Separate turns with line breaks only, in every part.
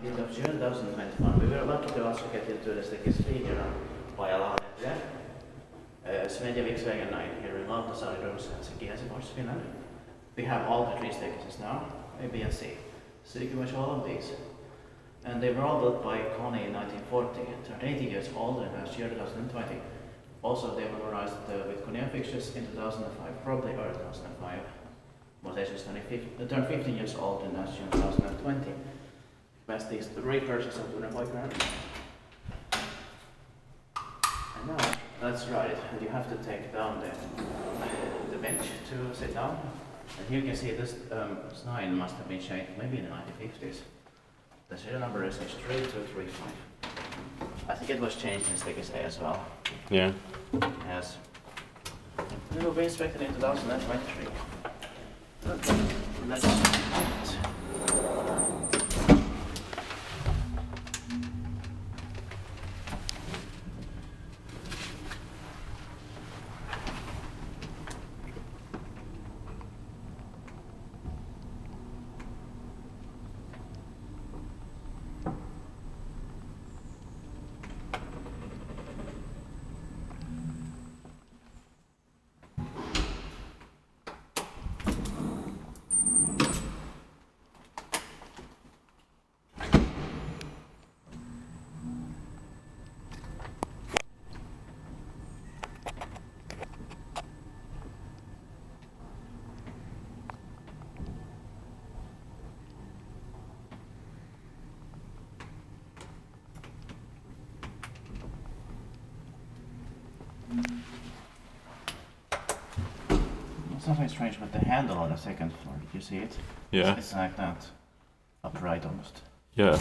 19th of June 2021. We were lucky to also get into the Stekis Linia Pajalahdentie, Smedjeviksvägen 9 here in Lauttasaari, Helsinki, Finland. We have all the 3 staircases now, A, B and C. So you can watch all of these. And they were all built by Kone in 1940, turned 80 years old in last year, 2020. Also, they were modernized with Kone fixtures in 2005, probably early 2005. Modernization turned 15 years old in last year, 2020. Best these repurchase of 25 grand. And now, let's ride it. And you have to take down the bench to sit down. And here you can see this sign must have been changed maybe in the 1950s. The serial number is 3235. I think it was changed in Stekis A as well.
Yeah.
Yes. It will be inspected in 2023. Let's start. Something strange with the handle on the second floor. Did you see it?
Yeah.
It's like that. Upright almost.
Yeah.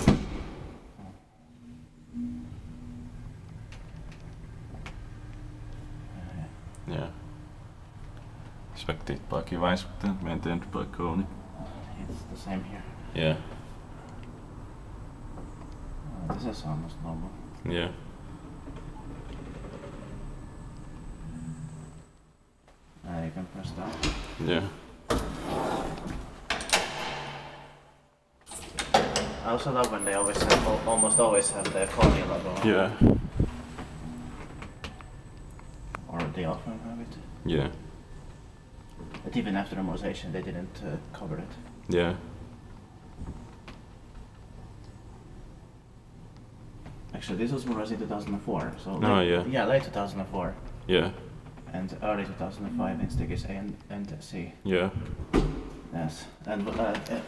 Yeah. Inspected by Kivaiskutten, maintained by Kone.
It's the same here.
Yeah.
This is almost normal.
Yeah.
You can press that.
Yeah.
I also love when they always have, almost always have the Kone logo on.
Yeah.
Or they often have it.
Yeah.
But even after the modernization, they didn't cover it.
Yeah.
Actually, this was modernized in 2004. So
yeah.
Late 2004.
Yeah.
And early 2005 in Stekis A and C.
Yeah.
Yes, and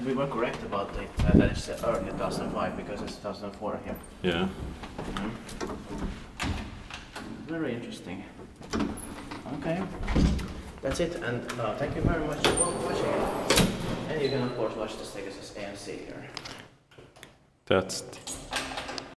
we were correct about it. That is early 2005 because it's 2004 here.
Yeah.
Very interesting. Okay, that's it. And thank you very much for watching. And you can of course watch the Stekis A and C here.
That's